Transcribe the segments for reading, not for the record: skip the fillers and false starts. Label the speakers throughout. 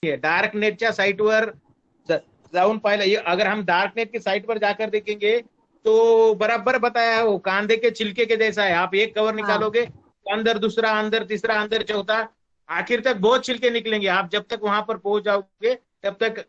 Speaker 1: आहे. डार्क नेटच्या साईटवर जाऊन पाहिलं, अगर हम डार्क नेट की साइट पर जाकर देखेंगे तो बराबर बताया है, वो कांदे के छिलके के जैसा है. आप एक कवर
Speaker 2: हाँ।
Speaker 1: निकालोगे तो अंदर दूसरा, अंदर तीसरा, अंदर चौथा, आखिर तक बहुत छिलके निकलेंगे. आप जब तक वहां पर पहुंच जाओगे तब तक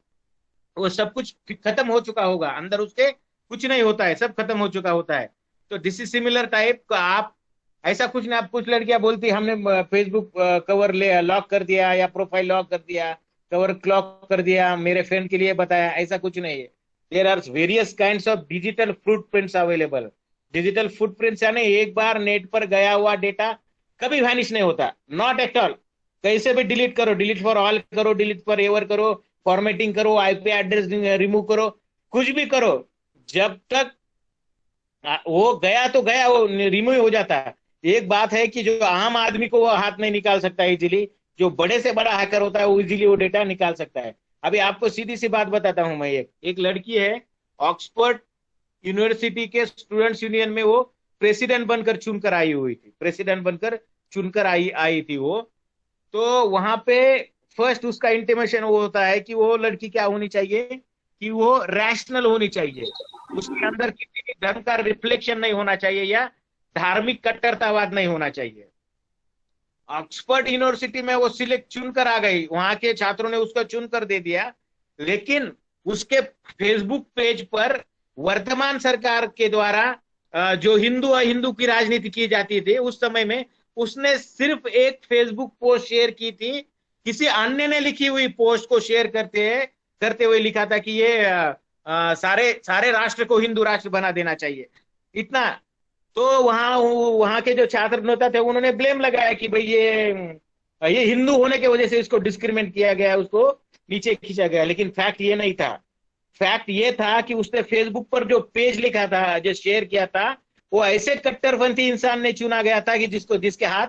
Speaker 1: वो सब कुछ खत्म हो चुका होगा, अंदर उसके कुछ नहीं होता है, सब खत्म हो चुका होता है. तो दिस इज सिमिलर टाइप का. आप ऐसा कुछ ना, आप कुछ लड़कियां बोलती हमने फेसबुक कवर ले लॉक कर दिया या प्रोफाइल लॉक कर दिया, कवर लॉक कर दिया, मेरे फ्रेंड के लिए बताया, ऐसा कुछ नहीं है. There are various kind of digital footprints available. Digital footprints यानी एक बार नेट पर गया हुआ डेटा कभी वैनिश नहीं होता, नॉट एट ऑल. कैसे भी डिलीट करो, डिलीट फॉर ऑल करो, डिलीट फॉर एवर करो, फॉर्मेटिंग करो, आईपी एड्रेस रिमूव करो, कुछ भी करो, जब तक वो गया तो गया, वो रिमूव हो जाता है. एक बात है कि जो आम आदमी को वो हाथ नहीं निकाल सकता इजीली, जो बड़े से बड़ा हैकर होता है वो इजीली वो डेटा निकाल सकता है. अभी आपको सीधी सी बात बताता हूं मैं. एक लड़की है, ऑक्सफोर्ड यूनिवर्सिटी के स्टूडेंट्स यूनियन में वो प्रेसिडेंट बनकर चुनकर आई हुई थी, प्रेसिडेंट बनकर चुनकर आई आई थी वो. तो वहां पे फर्स्ट उसका इंटीमेशन वो होता है कि वो लड़की क्या होनी चाहिए, कि वो रैशनल होनी चाहिए, उसके अंदर किसी भी धर्म का रिफ्लेक्शन नहीं होना चाहिए या धार्मिक कट्टरतावाद नहीं होना चाहिए. ऑक्सफोर्ड यूनिवर्सिटी में वो सिलेक्ट चुनकर आ गई, वहां के छात्रों ने उसको चुनकर दे दिया. लेकिन उसके फेसबुक पेज पर वर्तमान सरकार के द्वारा जो हिंदू अहिंदू की राजनीति की जाती थी उस समय में, उसने सिर्फ एक फेसबुक पोस्ट शेयर की थी. किसी अन्य ने लिखी हुई पोस्ट को शेयर करते करते हुए लिखा था कि ये सारे सारे राष्ट्र को हिंदू राष्ट्र बना देना चाहिए, इतना. तो वहां वहां के जो छात्र नेता थे उन्होंने ब्लेम लगाया कि भाई ये हिंदू होने की वजह से इसको डिस्क्रिमिनेट किया गया, उसको नीचे खींचा गया. लेकिन फैक्ट ये नहीं था. फैक्ट ये था कि उसने फेसबुक पर जो पेज लिखा था, जो शेयर किया था, वो ऐसे कट्टरपंथी इंसान ने चुना गया था कि जिसको जिसके हाथ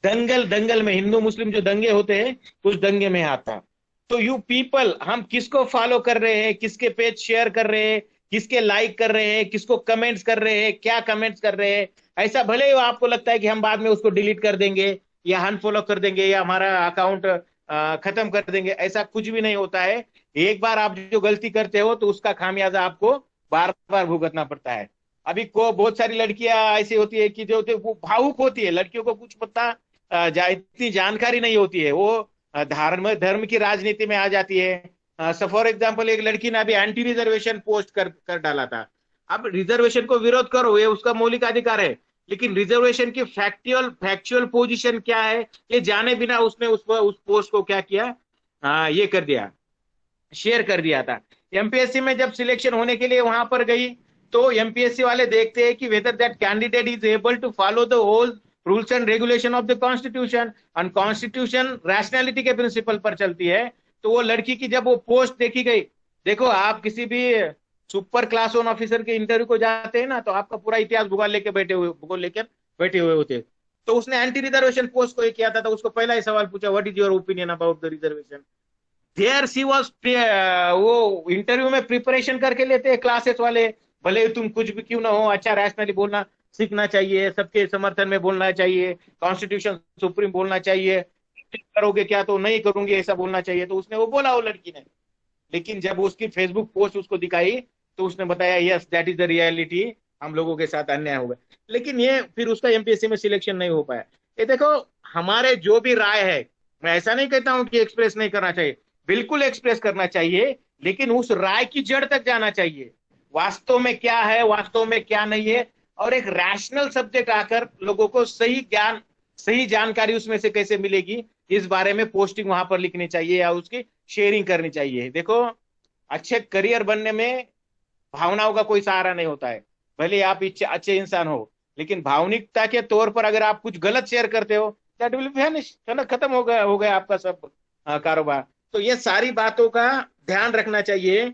Speaker 1: दंगल दंगल में, हिंदू मुस्लिम जो दंगे होते हैं उस दंगे में हाथ था. तो यू पीपल, हम किसको फॉलो कर रहे हैं, किसके पेज शेयर कर रहे हैं, किसके लाइक कर रहे हैं, किसको कमेंट्स कर रहे हैं, क्या कमेंट्स कर रहे हैं. ऐसा भले ही आपको लगता है कि हम बाद में उसको डिलीट कर देंगे या अनफॉलो कर देंगे या हमारा अकाउंट खत्म कर देंगे, ऐसा कुछ भी नहीं होता है. एक बार आप जो गलती करते हो तो उसका खामियाजा आपको बार बार भुगतना पड़ता है. अभी को बहुत सारी लड़कियां ऐसी होती है कि जो वो भावुक होती है, लड़कियों को कुछ पता इतनी जानकारी नहीं होती है, वो धर्म धर्म की राजनीति में आ जाती है. फॉर एग्जाम्पल एक लड़की ने अभी एंटी रिजर्वेशन पोस्ट कर डाला था. अब रिजर्वेशन को विरोध करो, ये उसका मौलिक अधिकार है, लेकिन रिजर्वेशन की फैक्चुअल पोजीशन क्या है ये जाने बिना उसने उस पोस्ट को क्या किया, ये कर दिया, शेयर कर दिया था. एमपीएससी में जब सिलेक्शन होने के लिए वहां पर गई तो एमपीएससी वाले देखते हैं कि whether that candidate is able to follow the whole rules and regulation of the constitution, और कॉन्स्टिट्यूशन रैशनैलिटी के प्रिंसिपल पर चलती है. तो वो लड़की की जब वो पोस्ट देखी गई, देखो आप किसी भी सुपर क्लास वन ऑफिसर के इंटरव्यू को जाते हैं ना, तो आपका पूरा इतिहास भूगोल लेकर बैठे हुए होते हैं. तो उसने एंटी रिजर्वेशन पोस्ट को ये किया था, तो उसको पहला ही सवाल पूछा, what is your opinion about the reservation. There see was, वो इंटरव्यू में प्रिपरेशन करके लेते हैं क्लासेस वाले, भले तुम कुछ भी क्यों ना हो, अच्छा रैशनली बोलना सीखना चाहिए, सबके समर्थन में बोलना चाहिए, कॉन्स्टिट्यूशन सुप्रीम बोलना चाहिए, करोगे क्या तो नहीं करूंगी ऐसा बोलना चाहिए. तो उसने वो बोला वो लड़की ने. लेकिन जब उसकी फेसबुक पोस्ट उसको दिखाई तो उसने बताया yes that is the reality, हम लोगों के साथ अन्याय होगा. लेकिन ये फिर उसका एमपीएससी में सिलेक्शन नहीं हो पाया. ये देखो, हमारे जो भी राय है, मैं ऐसा नहीं कहता हूं कि एक्सप्रेस नहीं करना चाहिए, बिल्कुल एक्सप्रेस करना चाहिए, लेकिन उस राय की जड़ तक जाना चाहिए, वास्तव में क्या है, वास्तव में क्या नहीं है, और एक रैशनल सब्जेक्ट आकर लोगों को सही ज्ञान, सही जानकारी उसमें से कैसे मिलेगी, इस बारे में पोस्टिंग वहां पर लिखनी चाहिए या उसकी शेयरिंग करनी चाहिए. देखो, अच्छे करियर बनने में भावनाओं का कोई सहारा नहीं होता है. भले आप अच्छे इंसान हो, लेकिन भावनिकता के तौर पर अगर आप कुछ गलत शेयर करते हो, दैट विल वैनिश, है ना, खत्म हो गया आपका सब कारोबार. तो ये सारी बातों का ध्यान रखना चाहिए